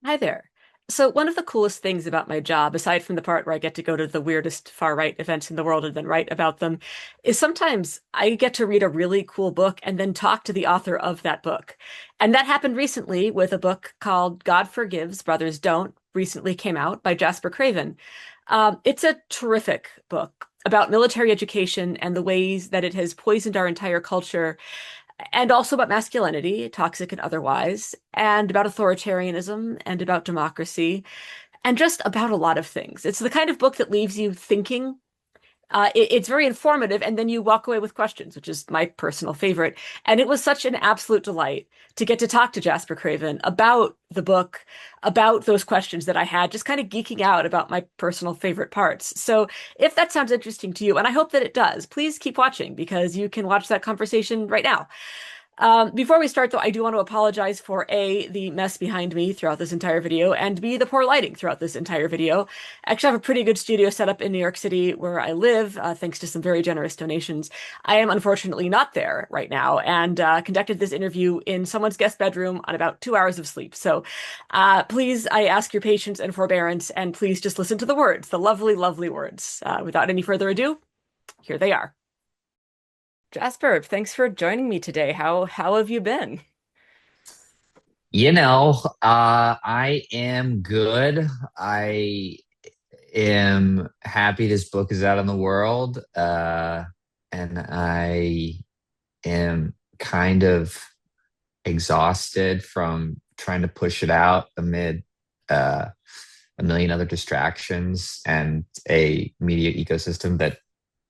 Hi there. So, one of the coolest things about my job, aside from the part where I get to go to the weirdest far right events in the world and then write about them, is sometimes I get to read a really cool book and then talk to the author of that book. And that happened recently with a book called God Forgives, Brothers Don't, recently came out by Jasper Craven. It's a terrific book about military education and the ways that it has poisoned our entire culture and also about masculinity, toxic and otherwise, and about authoritarianism and about democracy, and just about a lot of things. It's the kind of book that leaves you thinking. It's very informative, and then you walk away with questions, which is my personal favorite. And it was such an absolute delight to get to talk to Jasper Craven about the book, about those questions that I had, just kind of geeking out about my personal favorite parts. So if that sounds interesting to you, and I hope that it does, please keep watching because you can watch that conversation right now. Before we start, though, I do want to apologize for A, the mess behind me throughout this entire video, and B, the poor lighting throughout this entire video. I actually have a pretty good studio set up in New York City where I live, thanks to some very generous donations. I am unfortunately not there right now and conducted this interview in someone's guest bedroom on about 2 hours of sleep. So please, I ask your patience and forbearance, and please just listen to the words, the lovely, lovely words. Without any further ado, here they are. Jasper, thanks for joining me today. How have you been? I am good. I am happy this book is out in the world. And I am kind of exhausted from trying to push it out amid uh, a million other distractions and a media ecosystem that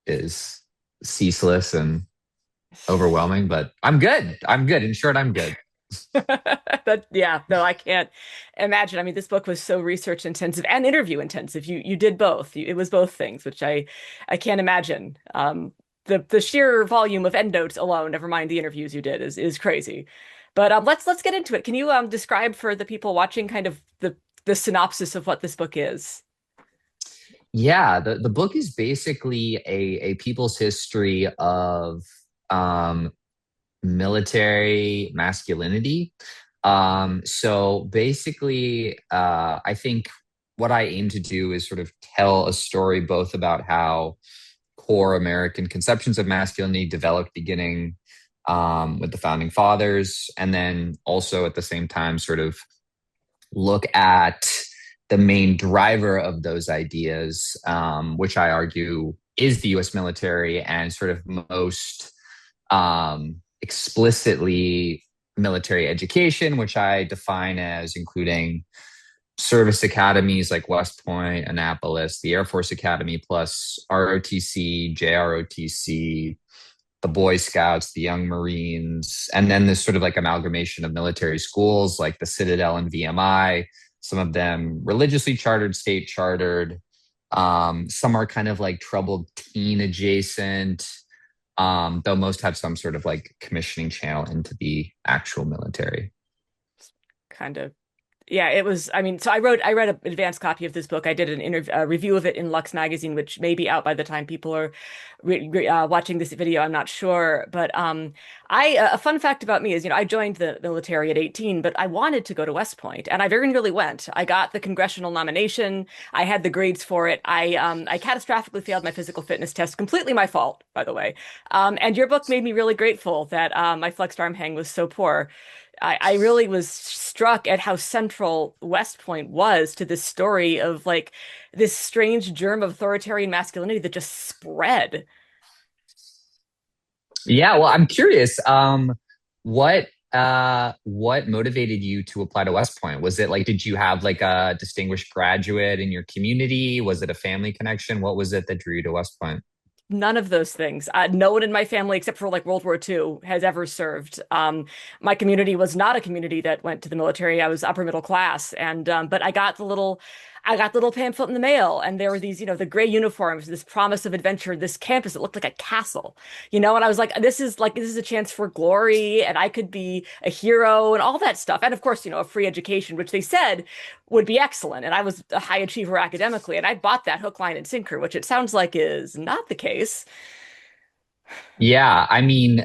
is ceaseless and overwhelming. But I'm good. I'm good. In short, I'm good. But yeah, no, I can't imagine. I mean, this book was so research intensive and interview intensive. You did both. It was both things, which I can't imagine. The sheer volume of endnotes alone, never mind the interviews you did, is crazy. But let's get into it. Can you describe for the people watching kind of the synopsis of what this book is? Yeah, the book is basically a people's history of um, military masculinity. So basically, I think what I aim to do is sort of tell a story both about how core American conceptions of masculinity developed beginning with the founding fathers, and then also at the same time, sort of look at the main driver of those ideas, which I argue is the US military and sort of most explicitly military education, which I define as including service academies like West Point, Annapolis, the Air Force Academy, plus ROTC, JROTC, the Boy Scouts, the Young Marines, and then this sort of like amalgamation of military schools like the Citadel and VMI, some of them religiously chartered, state chartered. Some are kind of like troubled teen adjacent, though most have some sort of like commissioning channel into the actual military. Kind of. Yeah, it was. I mean, so I read an advanced copy of this book. I did an interview review of it in Lux magazine, which may be out by the time people are watching this video. I'm not sure, but I a fun fact about me is, I joined the military at 18, but I wanted to go to West Point, and I very nearly went. I got the congressional nomination. I had the grades for it. I catastrophically failed my physical fitness test, completely my fault, by the way. And your book made me really grateful that my flexed arm hang was so poor. I really was struck at how central West Point was to this story of like this strange germ of authoritarian masculinity that just spread. Yeah, well, I'm curious. What motivated you to apply to West Point? Was it like, did you have like a distinguished graduate in your community? Was it a family connection? What was it that drew you to West Point? None of those things. No one in my family, except for like World War II, has ever served. My community was not a community that went to the military. I was upper middle class, and but I got the little pamphlet in the mail, and there were these, the gray uniforms, this promise of adventure, this campus that looked like a castle, and I was like, this is a chance for glory, and I could be a hero, and all that stuff, and of course, a free education, which they said would be excellent. And I was a high achiever academically, and I bought that hook, line, and sinker, which it sounds like is not the case. Yeah, I mean,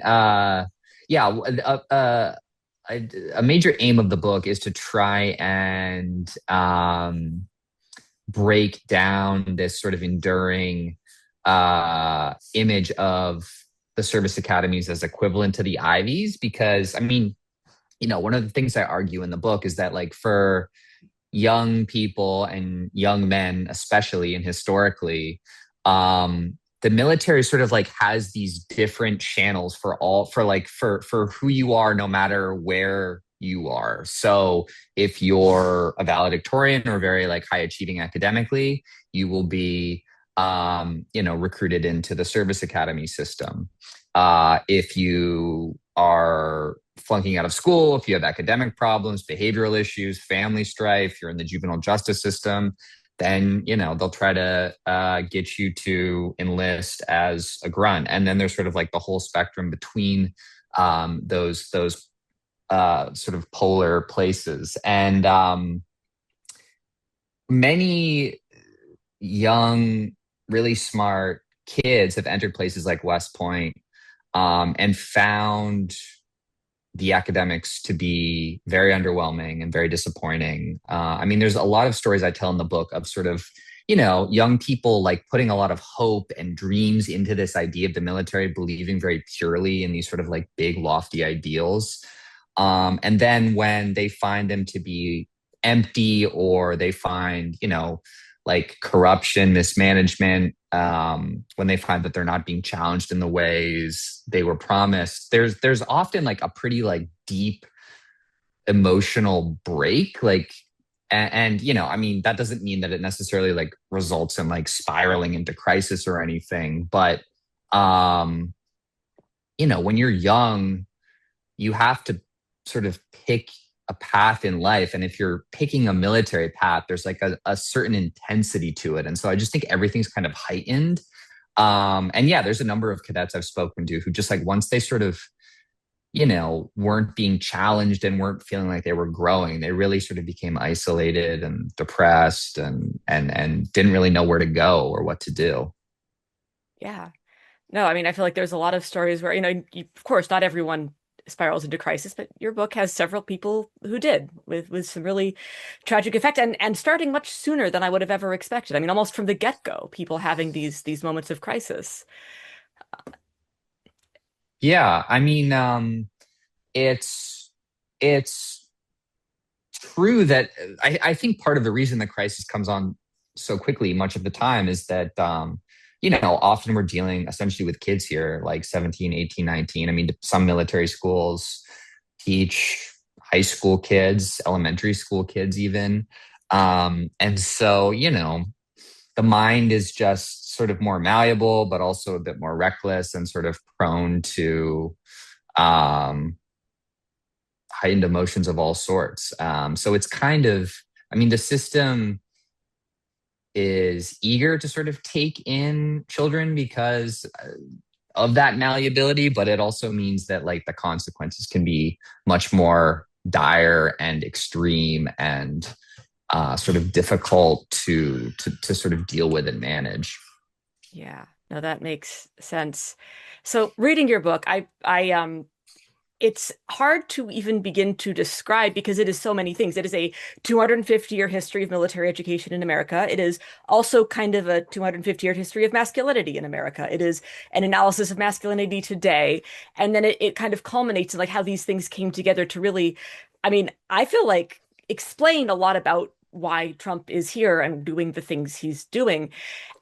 yeah, a major aim of the book is to try and break down this sort of enduring image of the service academies as equivalent to the Ivies. Because, I mean, one of the things I argue in the book is that, like, for young people and young men, especially and historically, the military sort of like has these different channels for who you are, no matter where you are. So if you're a valedictorian or very like high achieving academically, you will be recruited into the service academy system. If you are flunking out of school, if you have academic problems, behavioral issues, family strife, you're in the juvenile justice system, then they'll try to get you to enlist as a grunt. And then there's sort of like the whole spectrum between those sort of polar places. And many young, really smart kids have entered places like West Point and found the academics to be very underwhelming and very disappointing. I mean, there's a lot of stories I tell in the book of sort of, young people like putting a lot of hope and dreams into this idea of the military, believing very purely in these sort of like big, lofty ideals. And then when they find them to be empty, or they find, like corruption, mismanagement, when they find that they're not being challenged in the ways they were promised, there's often like a pretty like deep emotional break. Like, and I mean, that doesn't mean that it necessarily like results in like spiraling into crisis or anything, but um, when you're young, you have to sort of pick a path in life. And if you're picking a military path, there's like a certain intensity to it. And so I just think everything's kind of heightened. And yeah, there's a number of cadets I've spoken to who just like once they sort of, weren't being challenged and weren't feeling like they were growing, they really sort of became isolated and depressed and didn't really know where to go or what to do. Yeah. No, I mean, I feel like there's a lot of stories where, of course, not everyone spirals into crisis, but your book has several people who did with some really tragic effect and starting much sooner than I would have ever expected. I mean, almost from the get-go, people having these moments of crisis. Yeah, I mean, it's true that I think part of the reason the crisis comes on so quickly much of the time is that often we're dealing essentially with kids here like 17, 18, 19. I mean, some military schools teach high school kids, elementary school kids even. And so, the mind is just sort of more malleable, but also a bit more reckless and sort of prone to um, heightened emotions of all sorts. So it's kind of, I mean, the system is eager to sort of take in children because of that malleability, but it also means that like the consequences can be much more dire and extreme and sort of difficult to sort of deal with and manage. Yeah, no, that makes sense. So reading your book, it's hard to even begin to describe because it is so many things. It is a 250-year history of military education in America. It is also kind of a 250-year history of masculinity in America. It is an analysis of masculinity today. And then it kind of culminates in like how these things came together to really, I mean, I feel like explain a lot about why Trump is here and doing the things he's doing.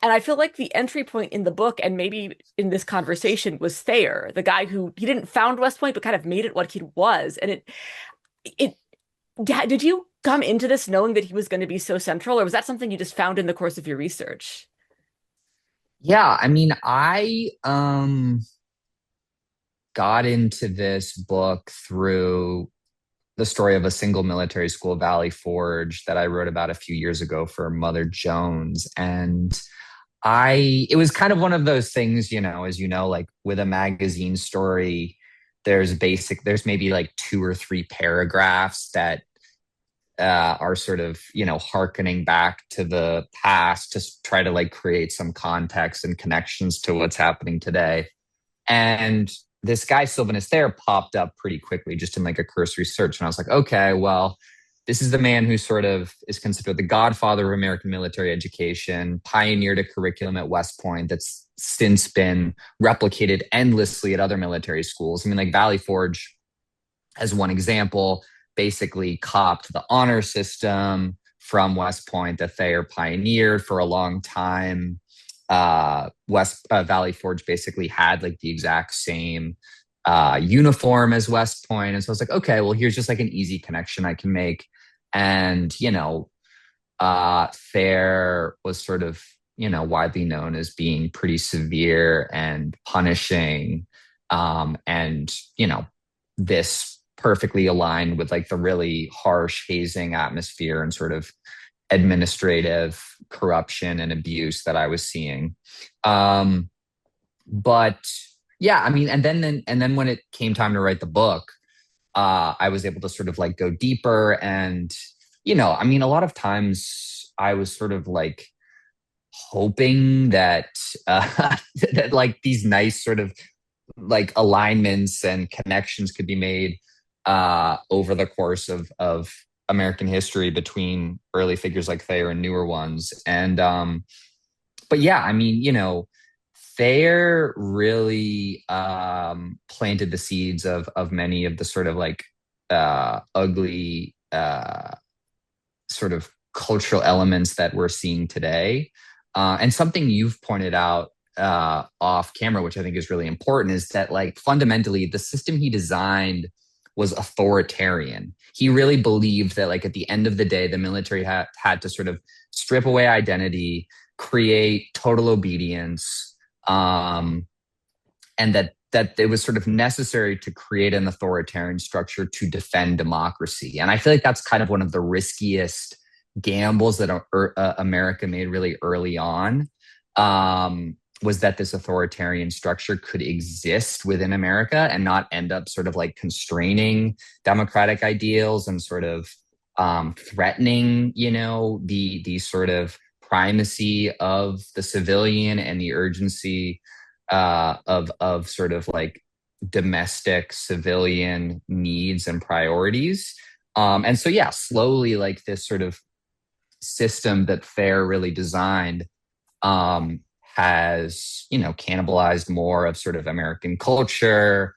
And I feel like the entry point in the book and maybe in this conversation was Thayer, the guy who he didn't found West Point, but kind of made it what he was. And it did you come into this knowing that he was going to be so central, or was that something you just found in the course of your research? Yeah, I mean, I got into this book through the story of a single military school, Valley Forge, that I wrote about a few years ago for Mother Jones. And it was kind of one of those things, as like with a magazine story, there's maybe like two or three paragraphs that are sort of, hearkening back to the past to try to like create some context and connections to what's happening today. And this guy Sylvanus Thayer popped up pretty quickly just in like a cursory search. And I was like, okay, well, this is the man who sort of is considered the godfather of American military education, pioneered a curriculum at West Point that's since been replicated endlessly at other military schools. I mean, like Valley Forge, as one example, basically copped the honor system from West Point that Thayer pioneered for a long time. West Valley Forge basically had like the exact same uniform as West Point, and so I was like, okay, well, here's just like an easy connection I can make, and Thayer was sort of widely known as being pretty severe and punishing, and this perfectly aligned with like the really harsh hazing atmosphere and sort of administrative corruption and abuse that I was seeing. Um, but yeah, I mean, and then when it came time to write the book, I was able to sort of like go deeper, and I mean, a lot of times I was sort of like hoping that that like these nice sort of like alignments and connections could be made over the course of American history between early figures like Thayer and newer ones. And but yeah, I mean, Thayer really planted the seeds of many of the sort of like ugly sort of cultural elements that we're seeing today. And something you've pointed out off camera, which I think is really important, is that like fundamentally the system he designed was authoritarian. He really believed that like at the end of the day, the military had to sort of strip away identity, create total obedience, and that it was sort of necessary to create an authoritarian structure to defend democracy. And I feel like that's kind of one of the riskiest gambles that America made really early on. Was that this authoritarian structure could exist within America and not end up sort of like constraining democratic ideals and sort of threatening, the sort of primacy of the civilian and the urgency of sort of like domestic civilian needs and priorities. And so yeah, slowly like this sort of system that Fair really designed has cannibalized more of sort of American culture,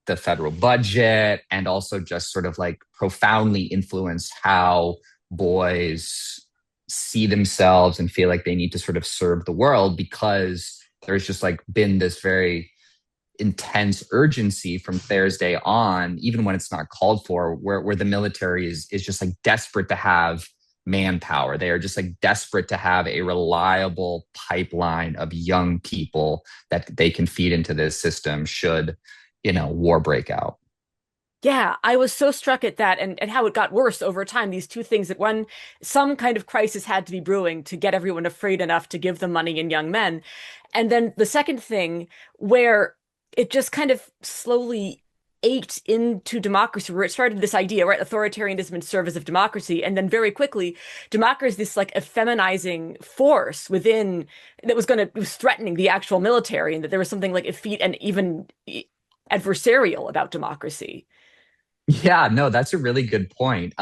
the federal budget, and also just sort of like profoundly influenced how boys see themselves and feel like they need to sort of serve the world, because there's just like been this very intense urgency from Thursday on, even when it's not called for, where the military is just like desperate to have manpower. They are just like desperate to have a reliable pipeline of young people that they can feed into this system should, war break out. Yeah, I was so struck at that and how it got worse over time. These two things that one, some kind of crisis had to be brewing to get everyone afraid enough to give them money and young men. And then the second thing where it just kind of slowly ate into democracy, where it started this idea, right? Authoritarianism in service of democracy. And then very quickly, democracy, this like effeminizing force within that was it was threatening the actual military, and that there was something like effete and even adversarial about democracy. Yeah, no, that's a really good point.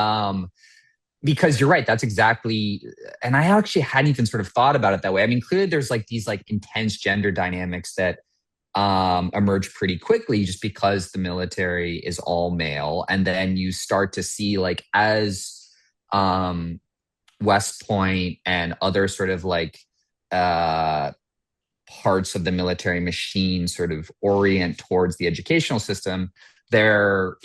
Because you're right, that's exactly, and I actually hadn't even sort of thought about it that way. I mean, clearly there's like these like intense gender dynamics that emerge pretty quickly just because the military is all male. And then you start to see like as West Point and other sort of like uh, parts of the military machine sort of orient towards the educational system, they're,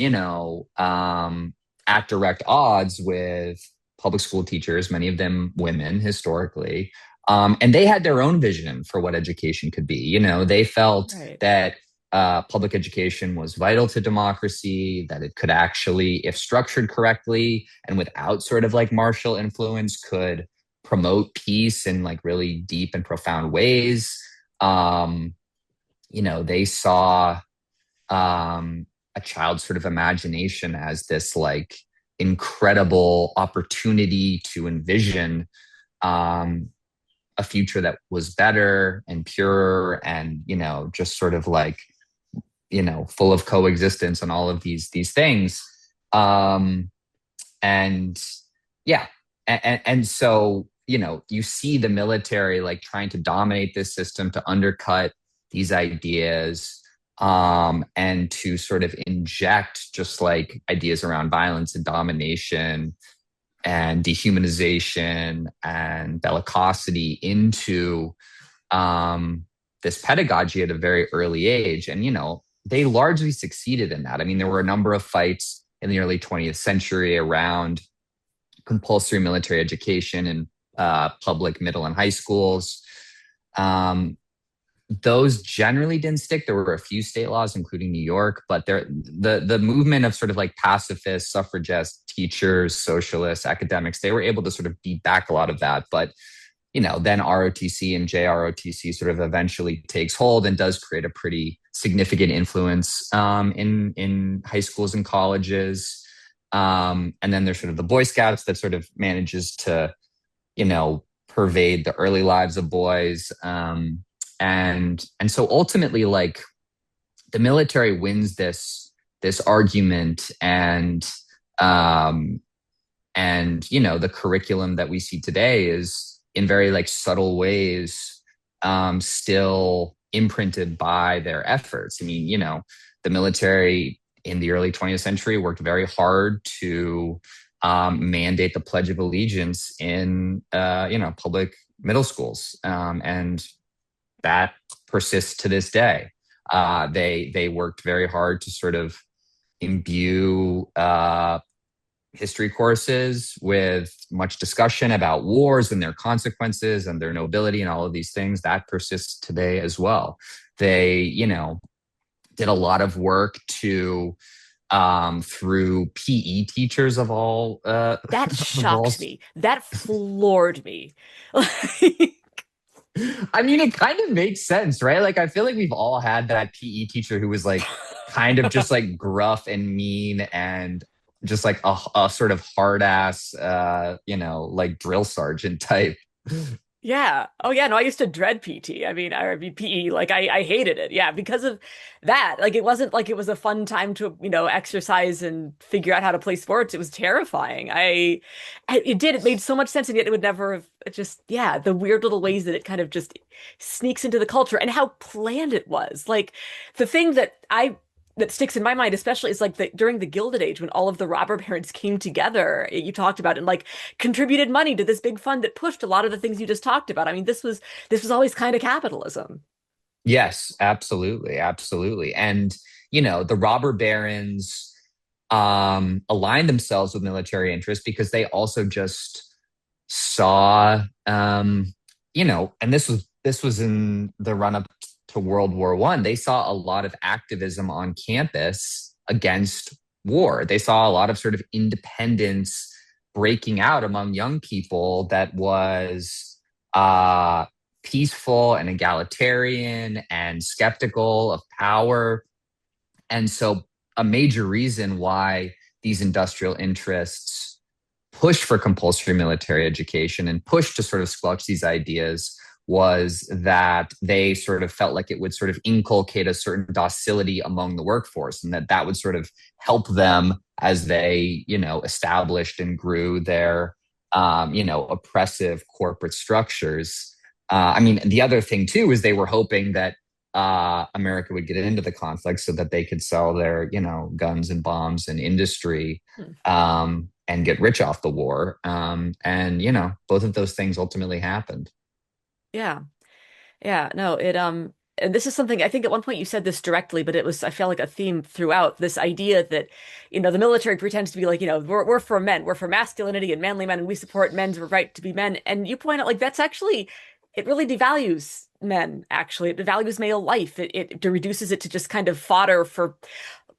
at direct odds with public school teachers, many of them women historically. And they had their own vision for what education could be. They felt Right. that public education was vital to democracy, that it could actually, if structured correctly and without sort of like martial influence, could promote peace in like really deep and profound ways. Um, they saw a child's sort of imagination as this like incredible opportunity to envision um, a future that was better and purer and just sort of like full of coexistence and all of these things. Um, and yeah, and so you see the military like trying to dominate this system to undercut these ideas, and to sort of inject just like ideas around violence and domination and dehumanization and bellicosity into um, this pedagogy at a very early age. And, they largely succeeded in that. I mean, there were a number of fights in the early 20th century around compulsory military education in public middle and high schools. Um, those generally didn't stick. There were a few state laws, including New York, but the movement of sort of like pacifists, suffragists, teachers, socialists, academics, they were able to sort of beat back a lot of that. But then ROTC and JROTC sort of eventually takes hold and does create a pretty significant influence in high schools and colleges. And then there's sort of the Boy Scouts that sort of manages to, pervade the early lives of boys. And so ultimately, like the military wins this argument, um, and the curriculum that we see today is in very like subtle ways still imprinted by their efforts. I mean, the military in the early 20th century worked very hard to mandate the Pledge of Allegiance in public middle schools, and that persists to this day. They worked very hard to sort of imbue history courses with much discussion about wars and their consequences and their nobility and all of these things. That persists today as well. They, did a lot of work to through PE teachers of all That of all. shocked me. That floored me. I mean, it kind of makes sense, right? Like, I feel like we've all had that PE teacher who was like kind of just like gruff and mean and just like a sort of hard ass, like drill sergeant type. Yeah. Oh, yeah. No, I used to dread PT. I mean, PE. Like, I hated it. Yeah, because of that. Like, it wasn't like it was a fun time to, exercise and figure out how to play sports. It was terrifying. It did. It made so much sense, and yet it would never have just, yeah, the weird little ways that it kind of just sneaks into the culture and how planned it was. Like, the thing that sticks in my mind, especially, is like during the Gilded Age when all of the robber barons came together, you talked about, and like contributed money to this big fund that pushed a lot of the things you just talked about. I mean, this was always kind of capitalism. Yes, absolutely, absolutely. And the robber barons aligned themselves with military interests because they also just saw, and this was in the run up to World War One. They saw a lot of activism on campus against war. They saw a lot of sort of independence breaking out among young people that was peaceful and egalitarian and skeptical of power. And so, a major reason why these industrial interests push for compulsory military education and push to sort of squelch these ideas was that they sort of felt like it would sort of inculcate a certain docility among the workforce, and that would sort of help them as they, established and grew their, oppressive corporate structures. I mean, the other thing too is they were hoping that America would get into the conflict so that they could sell their, guns and bombs and industry, Hmm. and get rich off the war. And both of those things ultimately happened. Yeah. Yeah, no, and this is something I think at one point you said this directly, but I felt like a theme throughout this idea that, the military pretends to be like, we're for men, we're for masculinity and manly men, and we support men's right to be men. And you point out like that's actually, it really devalues men, actually. It devalues male life. It reduces it to just kind of fodder for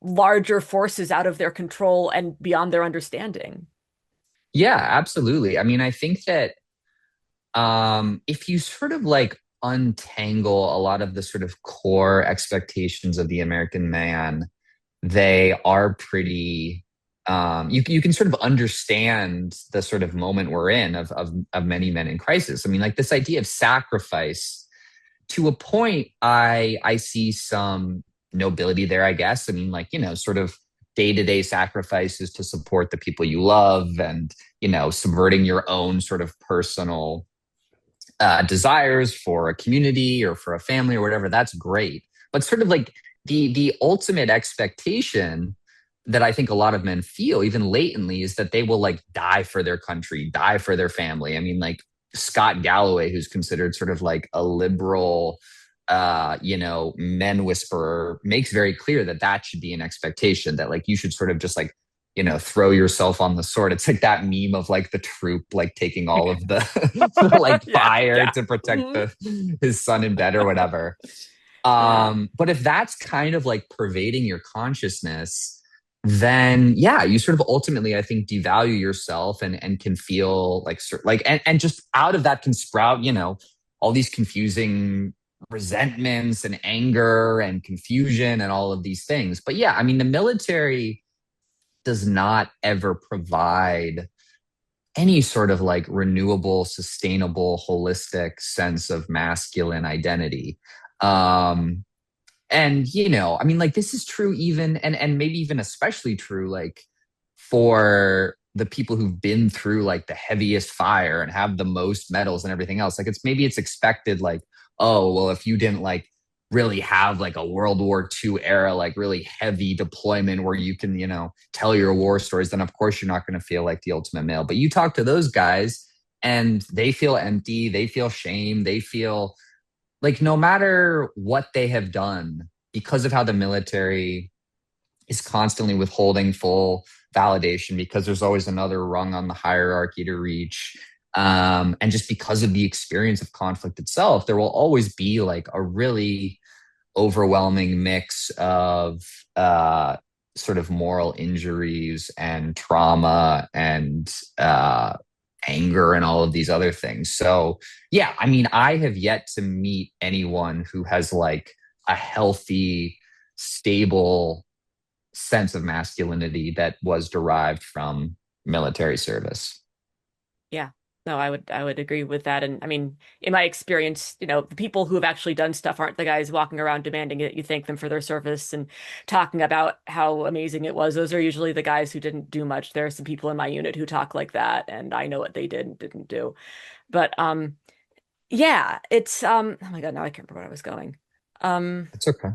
larger forces out of their control and beyond their understanding. Yeah, absolutely. I mean, I think that if you sort of like untangle a lot of the sort of core expectations of the American man, they are pretty. You can sort of understand the sort of moment we're in of many men in crisis. I mean, like this idea of sacrifice to a point, I see some. nobility there, I guess. I mean, like, sort of day-to-day sacrifices to support the people you love, and, subverting your own sort of personal desires for a community or for a family or whatever. That's great. But sort of like the ultimate expectation that I think a lot of men feel, even latently, is that they will like die for their country, die for their family. I mean, like Scott Galloway, who's considered sort of like a liberal, men whisperer, makes very clear that that should be an expectation, that like you should sort of just like, throw yourself on the sword. It's like that meme of like the troop like taking all of the, the like Yeah, fire yeah. to protect Mhm. his son in bed or whatever. Yeah. But if that's kind of like pervading your consciousness, then yeah, you sort of ultimately, I think, devalue yourself, and can feel like and just out of that can sprout, all these confusing resentments and anger and confusion and all of these things. But yeah, I mean, the military does not ever provide any sort of like renewable, sustainable, holistic sense of masculine identity. Um, and I mean, like this is true even, and maybe even especially true, like for the people who've been through like the heaviest fire and have the most medals and everything else. Like it's expected, like, oh, well, if you didn't like really have like a World War II era, like really heavy deployment where you can, tell your war stories, then of course you're not going to feel like the ultimate male. But you talk to those guys and they feel empty, they feel shame, they feel like no matter what they have done, because of how the military is constantly withholding full validation, because there's always another rung on the hierarchy to reach. And just because of the experience of conflict itself, there will always be like a really overwhelming mix of sort of moral injuries and trauma and anger and all of these other things. So, yeah, I mean, I have yet to meet anyone who has like a healthy, stable sense of masculinity that was derived from military service. Yeah. No, I would agree with that. And I mean, in my experience, the people who have actually done stuff aren't the guys walking around demanding that you thank them for their service and talking about how amazing it was. Those are usually the guys who didn't do much. There are some people in my unit who talk like that, and I know what they did and didn't do. But yeah, it's oh my God, now I can't remember where I was going. Um It's okay.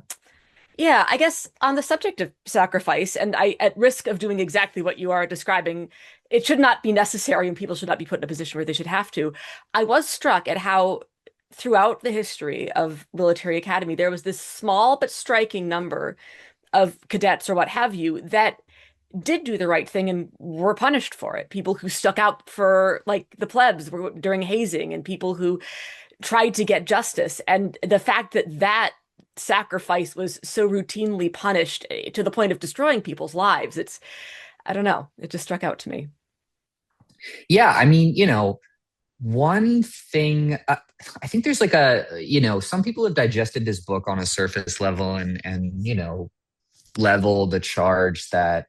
Yeah, I guess on the subject of sacrifice, and at risk of doing exactly what you are describing, it should not be necessary and people should not be put in a position where they should have to. I was struck at how throughout the history of military academy, there was this small but striking number of cadets or what have you that did do the right thing and were punished for it. People who stuck out for like the plebs during hazing, and people who tried to get justice. And the fact that that sacrifice was so routinely punished to the point of destroying people's lives, I don't know, it just struck out to me. Yeah, I mean, one thing, I think there's like some people have digested this book on a surface level, and level the charge that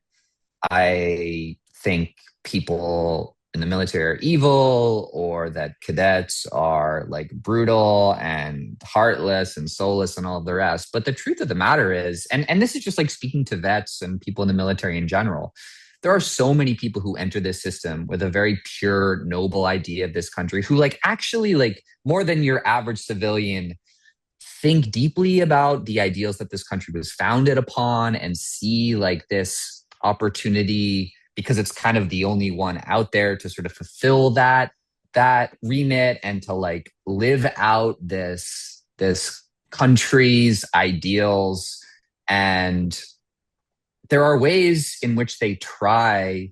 I think people in the military are evil, or that cadets are like brutal and heartless and soulless and all of the rest. But the truth of the matter is, and this is just like speaking to vets and people in the military in general, there are so many people who enter this system with a very pure, noble idea of this country, who like actually like more than your average civilian think deeply about the ideals that this country was founded upon, and see like this opportunity, because it's kind of the only one out there, to sort of fulfill that remit, and to like live out this country's ideals. And there are ways in which they try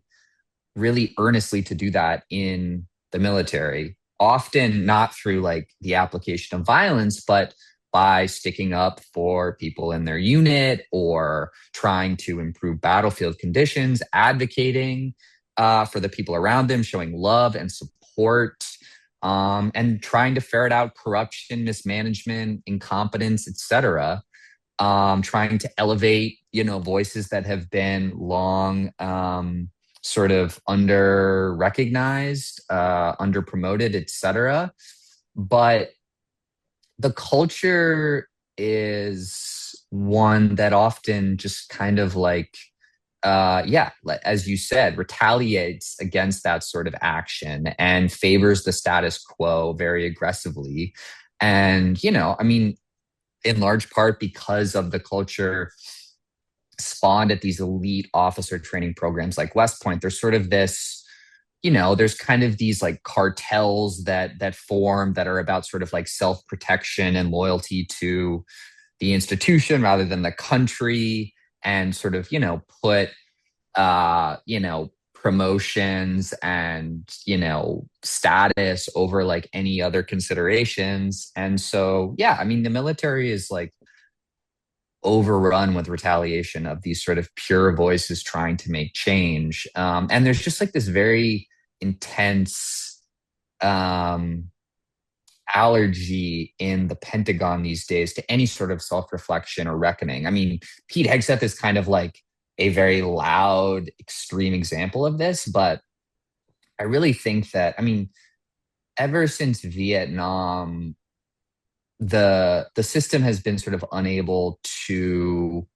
really earnestly to do that in the military, often not through like the application of violence, but by sticking up for people in their unit, or trying to improve battlefield conditions, advocating for the people around them, showing love and support, and trying to ferret out corruption, mismanagement, incompetence, etc. Trying to elevate, voices that have been long sort of under recognized, under promoted, etc. But the culture is one that often just kind of like yeah, as you said, retaliates against that sort of action and favors the status quo very aggressively. And, I mean, in large part because of the culture spawned at these elite officer training programs like West Point, there's sort of this, there's kind of these like cartels that form that are about sort of like self-protection and loyalty to the institution rather than the country, and sort of, put promotions and, status over like any other considerations. And so, yeah, I mean, the military is like overrun with retaliation of these sort of pure voices trying to make change. And there's just like this very intense um, allergy in the Pentagon these days to any sort of self reflection or reckoning. I mean, Pete Hegseth is kind of like a very loud, extreme example of this, but I really think that, I mean, ever since Vietnam, the system has been sort of unable to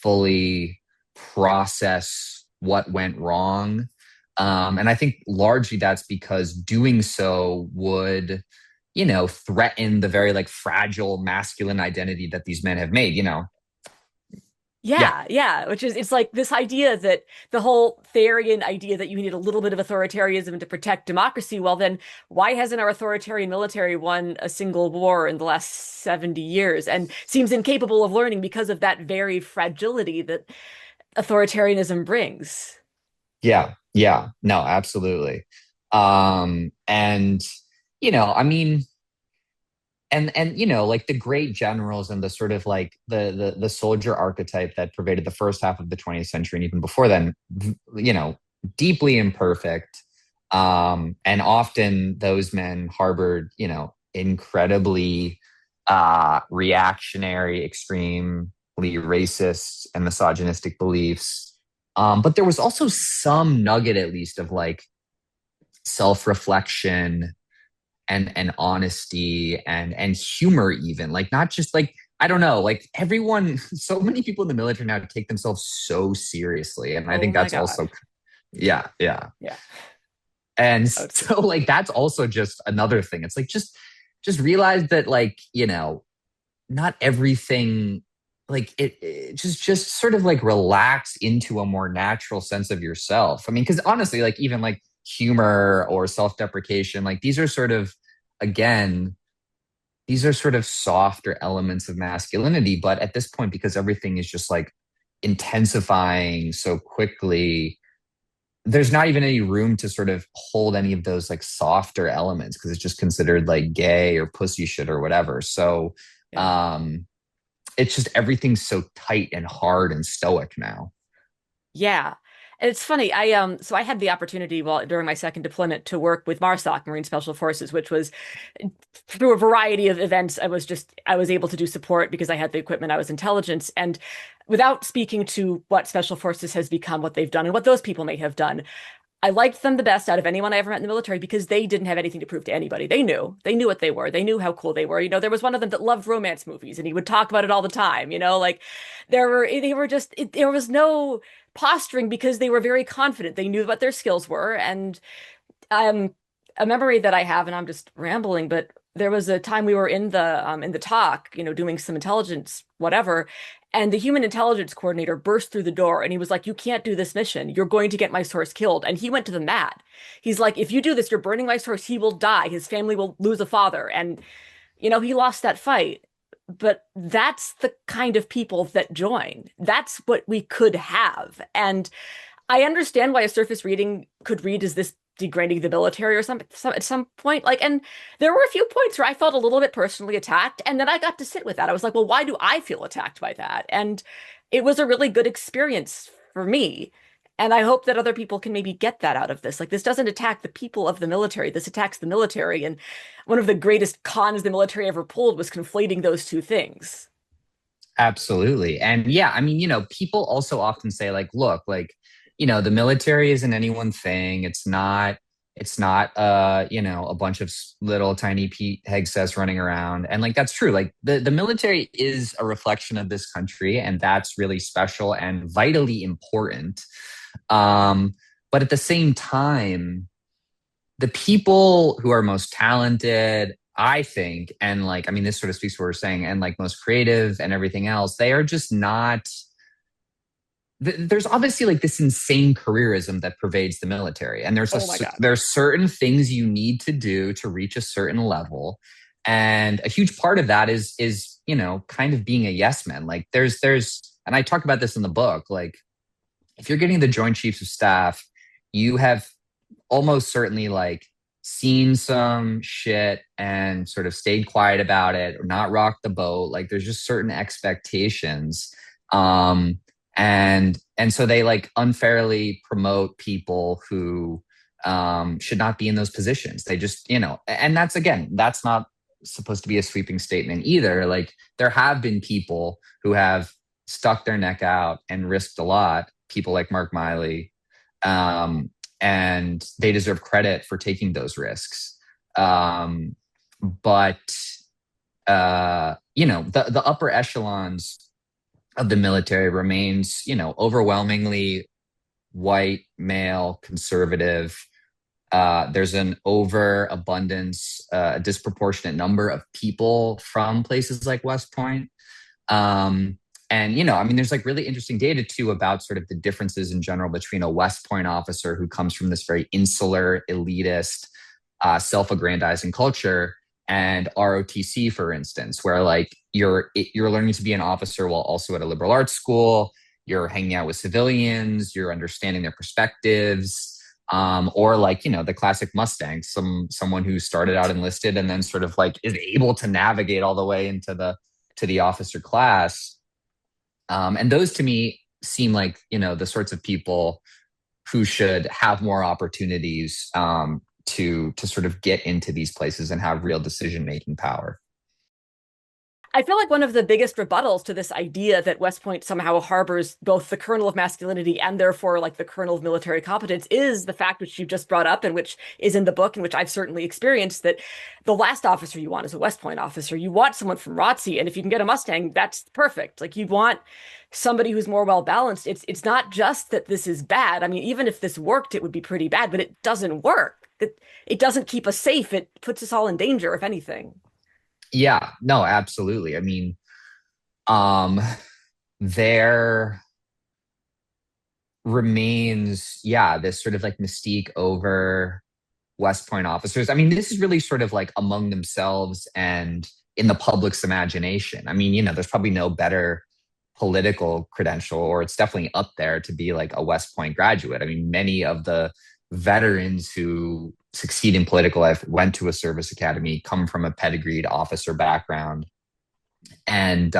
fully process what went wrong. And I think largely that's because doing so would, threaten the very like fragile masculine identity that these men have made, Yeah, Yeah, yeah, which is it's like this idea that the whole Therian idea that you need a little bit of authoritarianism to protect democracy. Well, then why hasn't our authoritarian military won a single war in the last 70 years and seems incapable of learning because of that very fragility that authoritarianism brings? yeah, no, absolutely. And, I mean, and like the great generals and the sort of like the soldier archetype that pervaded the first half of the 20th century and even before then, you know deeply imperfect, and often those men harbored incredibly reactionary, extremely racist and misogynistic beliefs. But there was also some nugget, at least, of like self-reflection and honesty and humor, even like not just like, I don't know, like everyone, so many people in the military now take themselves so seriously, and I Oh think my that's God. also, yeah. Yeah. And Oh, so like that's also just another thing. It's like just realize that, like, not everything, like it just sort of like relax into a more natural sense of yourself. I mean, because honestly, like even like humor or self-deprecation, like these are sort of, again, these are sort of softer elements of masculinity. But at this point, because everything is just like intensifying so quickly, there's not even any room to sort of hold any of those like softer elements because it's just considered like gay or pussy shit or whatever. So yeah. um it's just everything's so tight and hard and stoic now. Yeah. And it's funny. I had the opportunity while during my second deployment to work with MARSOC, Marine Special Forces, which was through a variety of events. I was able to do support because I had the equipment, I was intelligence. And without speaking to what Special Forces has become, what they've done, and what those people may have done, I liked them the best out of anyone I ever met in the military because they didn't have anything to prove to anybody. They knew what they were. They knew how cool they were. There was one of them that loved romance movies and he would talk about it all the time. Like they were just, there was no posturing because they were very confident. They knew what their skills were. And a memory that I have, and I'm just rambling, but there was a time we were in the talk, doing some intelligence, whatever, and the human intelligence coordinator burst through the door and he was like, "You can't do this mission. You're going to get my source killed." And he went to the mat. He's like, "If you do this, you're burning my source. He will die. His family will lose a father." And he lost that fight. But that's the kind of people that join. That's what we could have. And I understand why a surface reading could read as this degrading the military or at some point. Like, and there were a few points where I felt a little bit personally attacked, and then I got to sit with that. I was like, well, why do I feel attacked by that? And it was a really good experience for me. And I hope that other people can maybe get that out of this. Like, this doesn't attack the people of the military. This attacks the military. And one of the greatest cons the military ever pulled was conflating those two things. Absolutely. And yeah, I mean, people also often say, like, look, like, the military isn't any one thing. It's not, It's not a bunch of little tiny Pete Hegseths running around. And like that's true. Like the military is a reflection of this country, and that's really special and vitally important. Um, but at the same time, the people who are most talented, I think, and like, I mean, this sort of speaks to what we're saying, and like most creative and everything else, they are just not. There's obviously like this insane careerism that pervades the military, and Oh my God. there's certain things you need to do to reach a certain level, and a huge part of that is kind of being a yes man. Like and I talk about this in the book. Like if you're getting the Joint Chiefs of Staff, you have almost certainly like seen some shit and sort of stayed quiet about it or not rocked the boat. Like there's just certain expectations. Um, and so they like unfairly promote people who should not be in those positions. They just, and that's again, that's not supposed to be a sweeping statement either. Like there have been people who have stuck their neck out and risked a lot, people like Mark Miley, um, and they deserve credit for taking those risks. But the upper echelons of the military remains, overwhelmingly white, male, conservative. There's an overabundance, a disproportionate number of people from places like West Point. Um, and, I mean, there's like really interesting data too about sort of the differences in general between a West Point officer who comes from this very insular, elitist, self-aggrandizing culture and ROTC, for instance, where like you're learning to be an officer while also at a liberal arts school, you're hanging out with civilians, you're understanding their perspectives, or like the classic Mustang, someone who started out enlisted and then sort of like is able to navigate all the way into the officer class. And those to me seem like the sorts of people who should have more opportunities to sort of get into these places and have real decision making power. I feel like one of the biggest rebuttals to this idea that West Point somehow harbors both the kernel of masculinity and therefore like the kernel of military competence is the fact which you just brought up and which is in the book and which I've certainly experienced that the last officer you want is a West Point officer. You want someone from ROTC, and if you can get a Mustang, that's perfect. Like you want somebody who's more well balanced. It's not just that this is bad. I mean, even if this worked, it would be pretty bad, but it doesn't work. It doesn't keep us safe. It puts us all in danger, if anything. Yeah, no, absolutely. I mean, um, there remains, yeah, this sort of like mystique over West Point officers. I mean, this is really sort of like among themselves and in the public's imagination. I mean, there's probably no better political credential, or it's definitely up there to be like a West Point graduate. I mean, many of the veterans who succeed in political life went to a service academy, come from a pedigreed officer background, and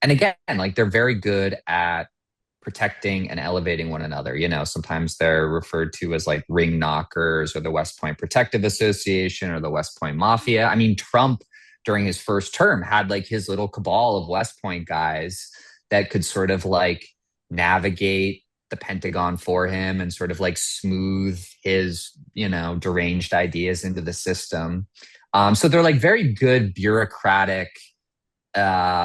again, like they're very good at protecting and elevating one another. Sometimes they're referred to as like ring knockers or the West Point Protective Association or the West Point Mafia. I mean, Trump during his first term had like his little cabal of West Point guys that could sort of like navigate the Pentagon for him and sort of like smooth his, deranged ideas into the system. So they're like very good bureaucratic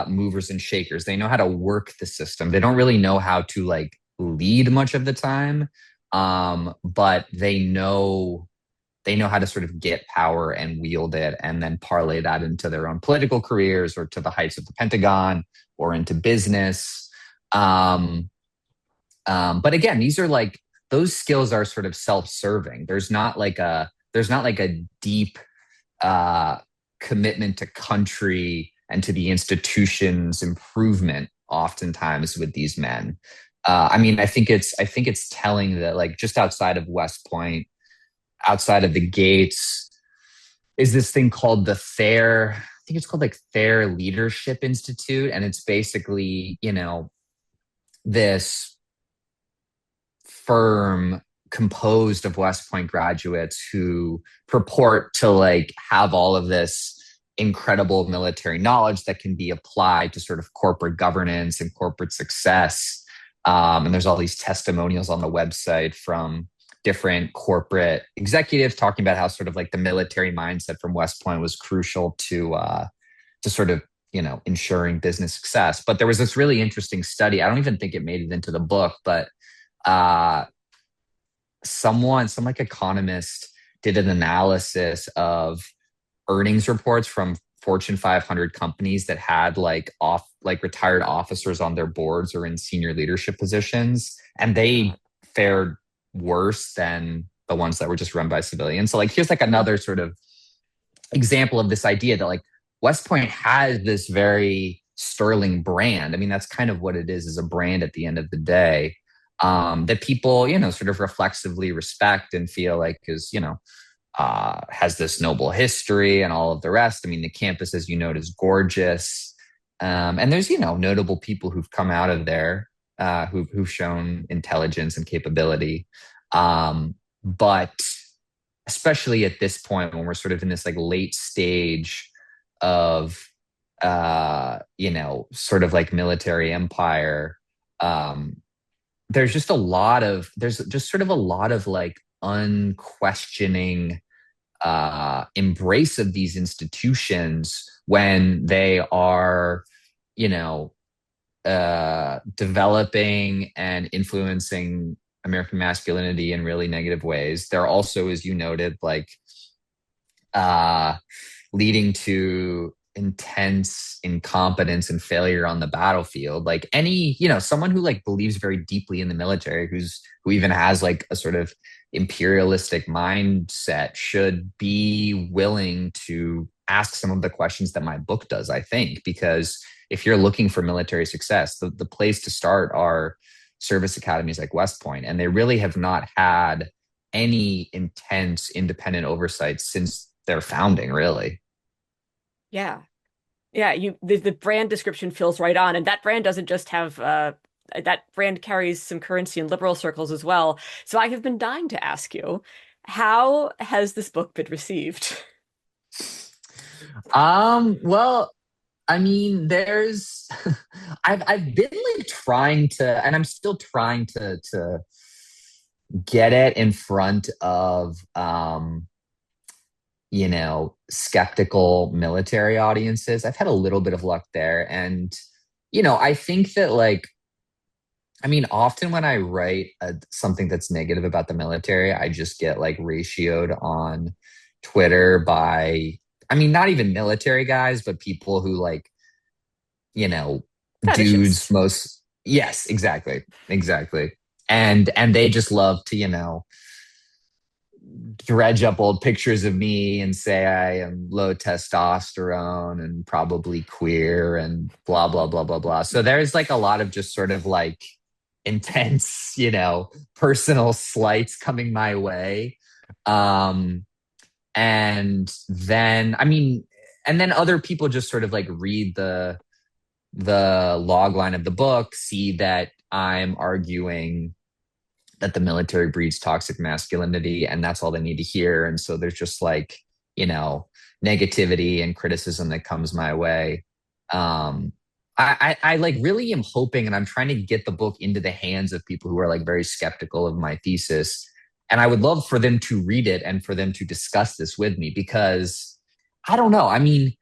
movers and shakers. They know how to work the system. They don't really know how to like lead much of the time, but they know how to sort of get power and wield it, and then parlay that into their own political careers or to the heights of the Pentagon or into business. But again, these are like those skills are sort of self-serving. There's not like a deep commitment to country and to the institution's improvement oftentimes with these men. I mean, I think it's telling that like just outside of West Point, outside of the gates, is this thing called the Thayer. I think it's called like Thayer Leadership Institute, and it's basically this firm composed of West Point graduates who purport to like have all of this incredible military knowledge that can be applied to sort of corporate governance and corporate success. And there's all these testimonials on the website from different corporate executives talking about how sort of like the military mindset from West Point was crucial to sort of ensuring business success. But there was this really interesting study. I don't even think it made it into the book, but uh, some like economist did an analysis of earnings reports from Fortune 500 companies that had like retired officers on their boards or in senior leadership positions, and they fared worse than the ones that were just run by civilians. So like here's like another sort of example of this idea that like West Point has this very sterling brand. I mean, that's kind of what it is a brand at the end of the day. That people, sort of reflexively respect and feel like has this noble history and all of the rest. I mean, the campus, as you note, is gorgeous. And there's, notable people who've come out of there who've shown intelligence and capability. But especially at this point when we're sort of in this like late stage of, sort of like military empire, there's just sort of a lot of like unquestioning embrace of these institutions when they are, you know, developing and influencing American masculinity in really negative ways. They're also, as you noted, like uh, leading to intense incompetence and failure on the battlefield. Like any, someone who like believes very deeply in the military, who even has like a sort of imperialistic mindset should be willing to ask some of the questions that my book does, I think, because if you're looking for military success, the place to start are service academies like West Point, and they really have not had any intense independent oversight since their founding, really. Yeah. Yeah, the brand description feels right on, and that brand doesn't just have that brand carries some currency in liberal circles as well. So I have been dying to ask you, how has this book been received? Well, I mean, there's I've been like trying to, and I'm still trying to get it in front of skeptical military audiences. I've had a little bit of luck there. And, I think that like, I mean, often when I write something that's negative about the military, I just get like ratioed on Twitter by, I mean, not even military guys, but people who like, you know, dudes Fetishists. most, yes, exactly, exactly. And they just love to, dredge up old pictures of me and say I am low testosterone and probably queer and blah blah blah blah blah. So there's like a lot of just sort of like intense, personal slights coming my way. Um and then I mean and then other people just sort of like read the log line of the book, see that I'm arguing that the military breeds toxic masculinity and that's all they need to hear. And so there's just like, negativity and criticism that comes my way. Um, I like really am hoping and I'm trying to get the book into the hands of people who are like very skeptical of my thesis. And I would love for them to read it and for them to discuss this with me because I don't know. I mean,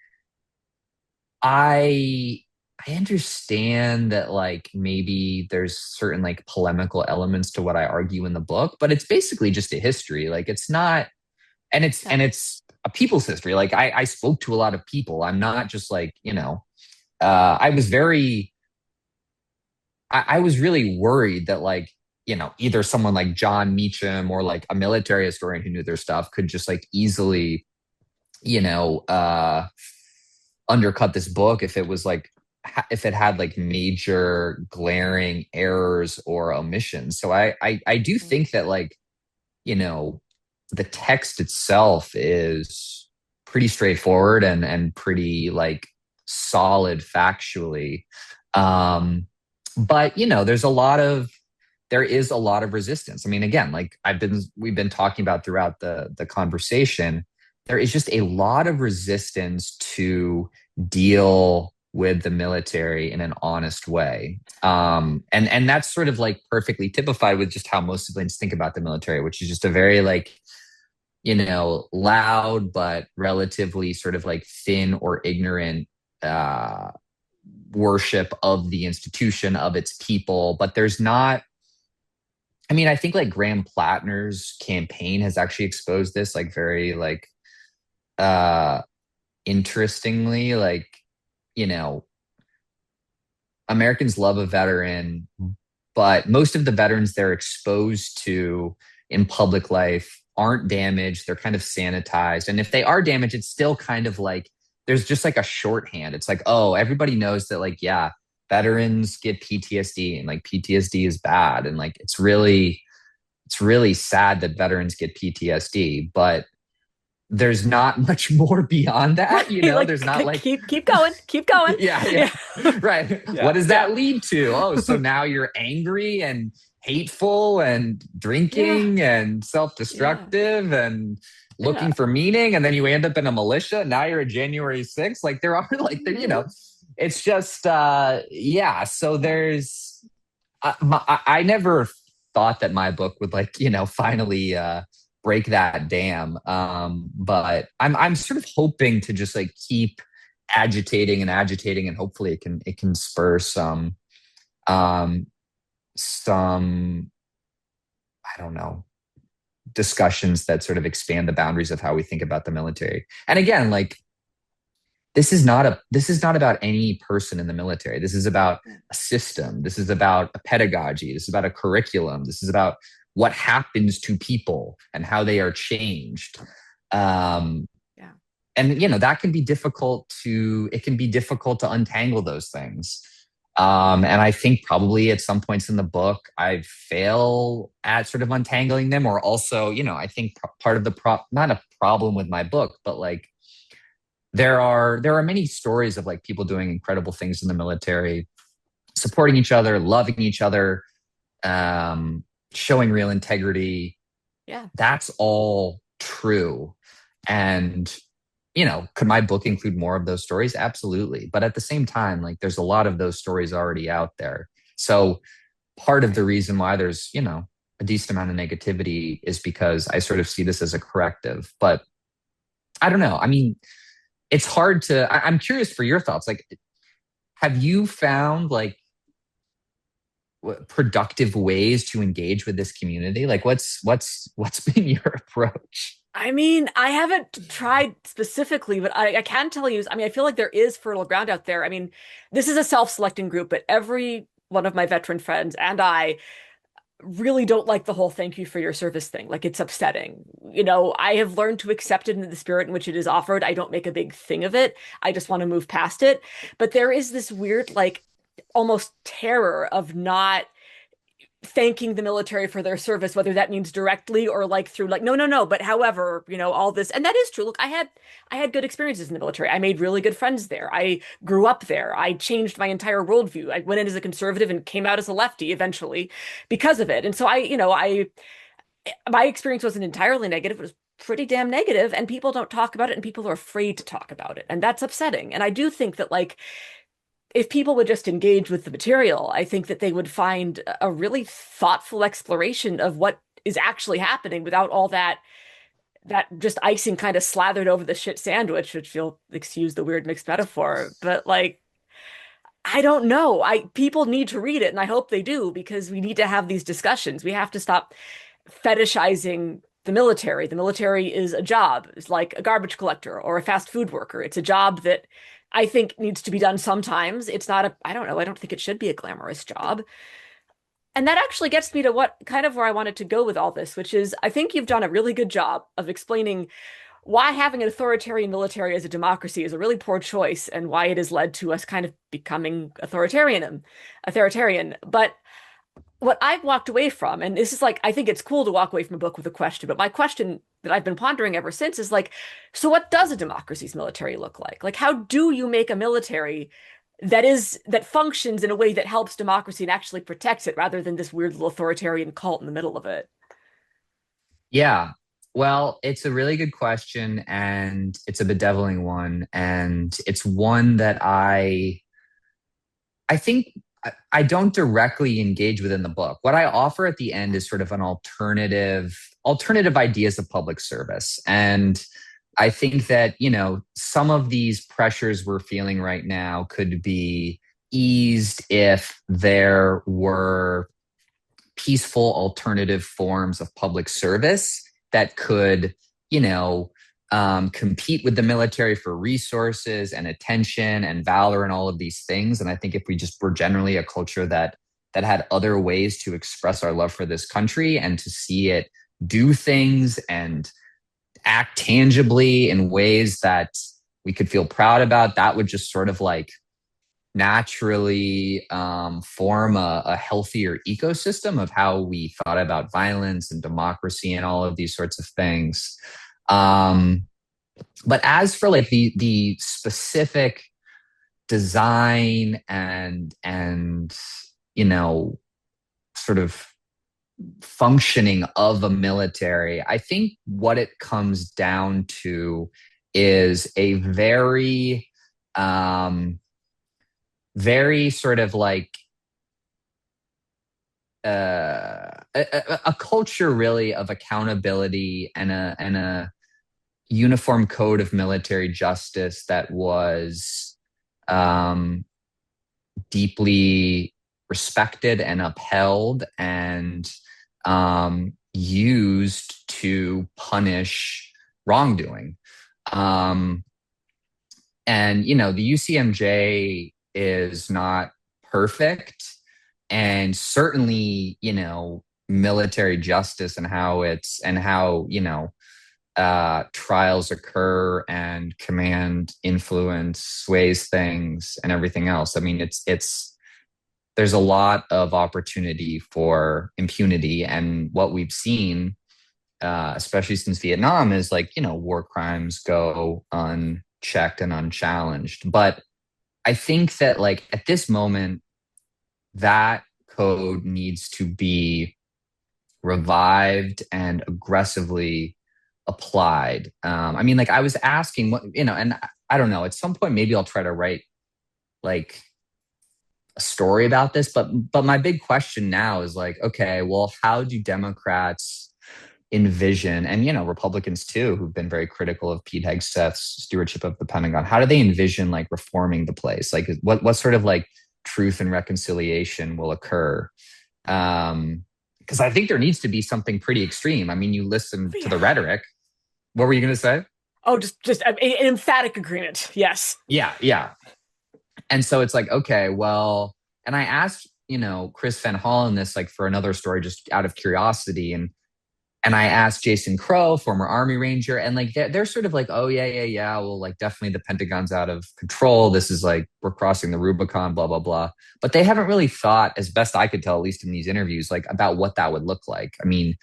I I understand that like maybe there's certain like polemical elements to what I argue in the book, but it's basically just a history. Like it's not Yeah. and it's a people's history. Like I spoke to a lot of people. I'm not just like, I was very I was really worried that like, either someone like John Meacham or like a military historian who knew their stuff could just like easily, you know, uh undercut this book if it was like if it had like major glaring errors or omissions. So I do Mhm. think that like, you know, the text itself is pretty straightforward and pretty like solid factually. Um but there is a lot of resistance. I mean, again, like we've been talking about throughout the conversation, there is just a lot of resistance to deal with the military in an honest way. And that's sort of like perfectly typified with just how most civilians think about the military, which is just a very like, loud but relatively sort of like thin or ignorant uh, worship of the institution, of its people. But there's not, I mean, I think like Graham Plattner's campaign has actually exposed this like very like uh interestingly, like, you know, Americans love a veteran, but most of the veterans they're exposed to in public life aren't damaged. They're kind of sanitized. And if they are damaged, it's still kind of like there's just like a shorthand. It's like, oh, everybody knows that, like, yeah, veterans get PTSD and like PTSD is bad. And like it's really sad that veterans get PTSD, but there's not much more beyond that, Right. There's Like not like keep going. Keep going. yeah, yeah. Yeah. Right. What Yeah. does Yeah. that lead to? Oh, so now you're angry and hateful and Yeah. drinking and Yeah. self-destructive and Yeah. looking for meaning, and then you end up in a militia. Now you're a January 6th. Like there are like there, Mhm. it's just yeah. So Yeah. I never thought that my book would like, finally break that dam. But I'm sort of hoping to just like keep agitating and agitating, and hopefully it can spur um some I don't know, discussions that sort of expand the boundaries of how we think about the military. And again, like this is not about any person in the military. This is about a system. This is about a pedagogy. This is about a curriculum. This is about what happens to people and how they are changed. Um, Yeah. and that can be difficult to it can be difficult to untangle those things. And I think probably at some points in the book I fail at sort of untangling them, or also, I think part of the not a problem with my book, but like there are many stories of like people doing incredible things in the military, supporting each other, loving each other, showing real integrity. Yeah. That's all true. And could my book include more of those stories? Absolutely. But at the same time, like there's a lot of those stories already out there. So part of Right. the reason why there's, a decent amount of negativity is because I sort of see this as a corrective. But I don't know. I mean, it's hard to, I'm curious for your thoughts. Like, have you found like productive ways to engage with this community? Like what's been your approach? I mean, I haven't tried specifically, but I can tell you, I mean, I feel like there is fertile ground out there. I mean, this is a self-selecting group, but every one of my veteran friends and I really don't like the whole thank you for your service thing. Like it's upsetting. I have learned to accept it in the spirit in which it is offered. I don't make a big thing of it. I just want to move past it. But there is this weird, like, almost terror of not thanking the military for their service, whether that means directly or like through like, no, no, no, but however, all this. And that is true. Look, I had good experiences in the military. I made really good friends there. I grew up there. I changed my entire worldview. I went in as a conservative and came out as a lefty eventually because of it. And so I my experience wasn't entirely negative. It was pretty damn negative, and people don't talk about it, and people are afraid to talk about it. And that's upsetting. And I do think that like if people would just engage with the material, I think that they would find a really thoughtful exploration of what is actually happening without all that just icing kind of slathered over the shit sandwich, which you'll excuse the weird mixed metaphor. But like, I don't know. I People need to read it, and I hope they do because we need to have these discussions. We have to stop fetishizing the military. The military is a job. It's like a garbage collector or a fast food worker. It's a job that I think needs to be done sometimes. It's not I don't know, I don't think it should be a glamorous job. And that actually gets me to what kind of where I wanted to go with all this, which is I think you've done a really good job of explaining why having an authoritarian military as a democracy is a really poor choice and why it has led to us kind of becoming authoritarian. But what I've walked away from, and this is like, I think it's cool to walk away from a book with a question, but my question that I've been pondering ever since is like, so what does a democracy's military look like? Like, how do you make a military that functions in a way that helps democracy and actually protects it rather than this weird little authoritarian cult in the middle of it? Yeah. Well, it's a really good question, and it's a bedeviling one, and it's one that I I think I don't directly engage within the book. What I offer at the end is sort of an alternative ideas of public service. And I think that, some of these pressures we're feeling right now could be eased if there were peaceful alternative forms of public service that could, you know, compete with the military for resources and attention and valor and all of these things. And I think if we just were generally a culture that had other ways to express our love for this country and to see it do things and act tangibly in ways that we could feel proud about, that would just sort of like naturally form a healthier ecosystem of how we thought about violence and democracy and all of these sorts of things. Um, but as for like the specific design and sort of functioning of a military, I think what it comes down to is a very sort of like a culture really of accountability and a uniform code of military justice that was um, deeply respected and upheld and used to punish wrongdoing. Um, and the UCMJ is not perfect, and certainly military justice and how trials occur and command influence sways things and everything else. I mean, it's there's a lot of opportunity for impunity, and what we've seen, especially since Vietnam, is like war crimes go unchecked and unchallenged. But I think that like at this moment, that code needs to be revived and aggressively applied. I mean, like I was asking and I don't know, at some point maybe I'll try to write like a story about this, but my big question now is like, okay, well, how do Democrats envision, and Republicans too, who've been very critical of Pete Hegseth's stewardship of the Pentagon, how do they envision like reforming the place? Like what sort of like truth and reconciliation will occur? Because I think there needs to be something pretty extreme. I mean, you listen to the Yeah. rhetoric. What were you going to say? Oh, just an emphatic agreement. Yes. Yeah, yeah. And so it's like, okay, well, and I asked, Chris Van Hollen this like for another story just out of curiosity. And I asked Jason Crow, former Army Ranger, and like they're sort of like, oh yeah, yeah, yeah. Well, like definitely the Pentagon's out of control. This is like we're crossing the Rubicon, blah, blah, blah. But they haven't really thought, as best I could tell, at least in these interviews, like about what that would look like. I mean,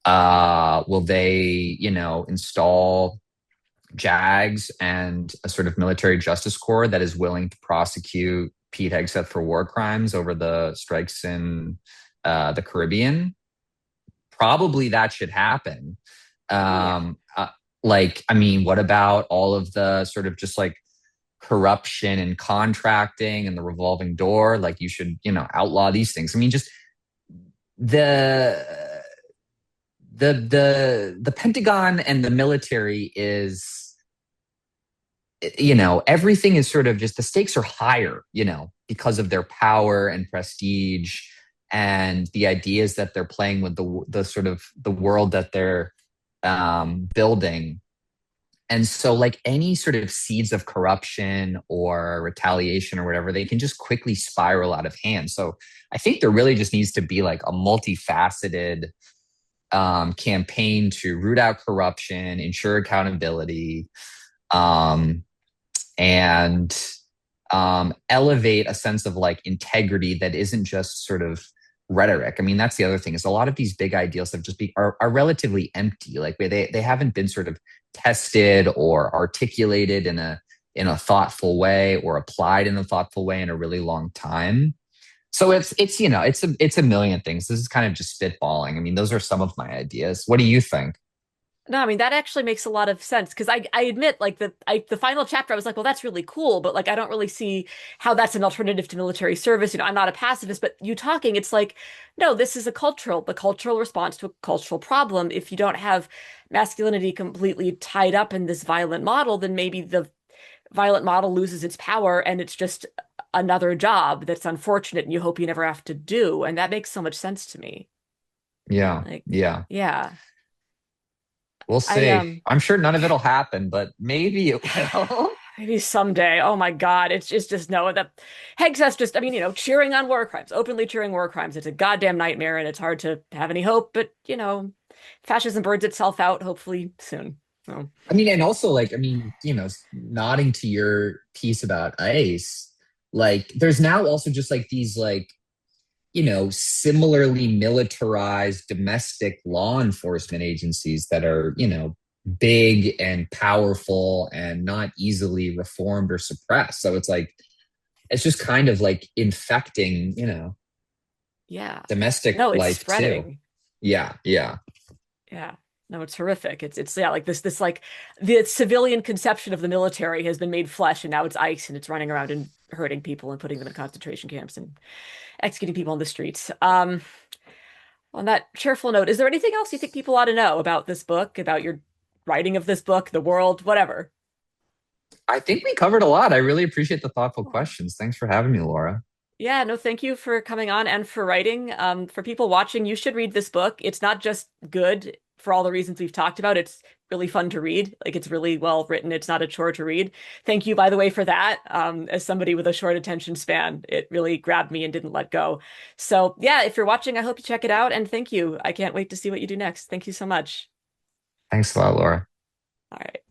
will they, install JAGs and a sort of military justice corps that is willing to prosecute Pete Hegseth for war crimes over the strikes in the Caribbean? Probably that should happen. Oh yeah. Like, I mean, what about all of the sort of just like corruption and contracting and the revolving door? Like, you should, outlaw these things. I mean, just the the Pentagon and the military is, everything is sort of just the stakes are higher, because of their power and prestige and the ideas that they're playing with the sort of the world that they're building. And so like any sort of seeds of corruption or retaliation or whatever, they can just quickly spiral out of hand. So I think there really just needs to be like a multifaceted campaign to root out corruption, ensure accountability, um, and elevate a sense of like integrity that isn't just sort of rhetoric. I mean, that's the other thing is a lot of these big ideals have just are relatively empty. Like they haven't been sort of tested or articulated in a thoughtful way or applied in a thoughtful way in a really long time. So it's a million things. This is kind of just spitballing. I mean, those are some of my ideas. What do you think? No, I mean that actually makes a lot of sense because I admit like the final chapter I was like, well, that's really cool, but like I don't really see how that's an alternative to military service. You know, I'm not a pacifist, but you talking, it's like, no, this is the cultural response to a cultural problem. If you don't have masculinity completely tied up in this violent model, then maybe the violent model loses its power and it's just another job that's unfortunate and you hope you never have to do. And that makes so much sense to me. Yeah, Like, yeah. yeah. We'll I see. I'm sure none of it'll happen, but maybe it will. maybe someday. Oh my God. It's just no that Hegseth's just I mean, cheering on war crimes, openly cheering war crimes. It's a goddamn nightmare and it's hard to have any hope, but fascism burns itself out hopefully soon. So I mean, and also like, I mean, nodding to your piece about ICE, like there's now also just like these like, similarly militarized domestic law enforcement agencies that are, big and powerful and not easily reformed or suppressed. So it's like it's just kind of like infecting, yeah. domestic No, it's life too. spreading. Yeah, yeah. Yeah. No, it's horrific. It's yeah, like this like the civilian conception of the military has been made flesh and now it's ice and it's running around and hurting people and putting them in concentration camps and executing people on the streets. On that cheerful note, is there anything else you think people ought to know about this book, about your writing of this book, the world, whatever? I think we covered a lot. I really appreciate the thoughtful questions. Thanks for having me, Laura. Yeah, no, thank you for coming on and for writing. For people watching, you should read this book. It's not just good for all the reasons we've talked about. It's really fun to read. Like it's really well written. It's not a chore to read. Thank you, by the way, for that. As somebody with a short attention span, it really grabbed me and didn't let go. So yeah, if you're watching, I hope you check it out. And thank you. I can't wait to see what you do next. Thank you so much. Thanks a lot, Laura. All right.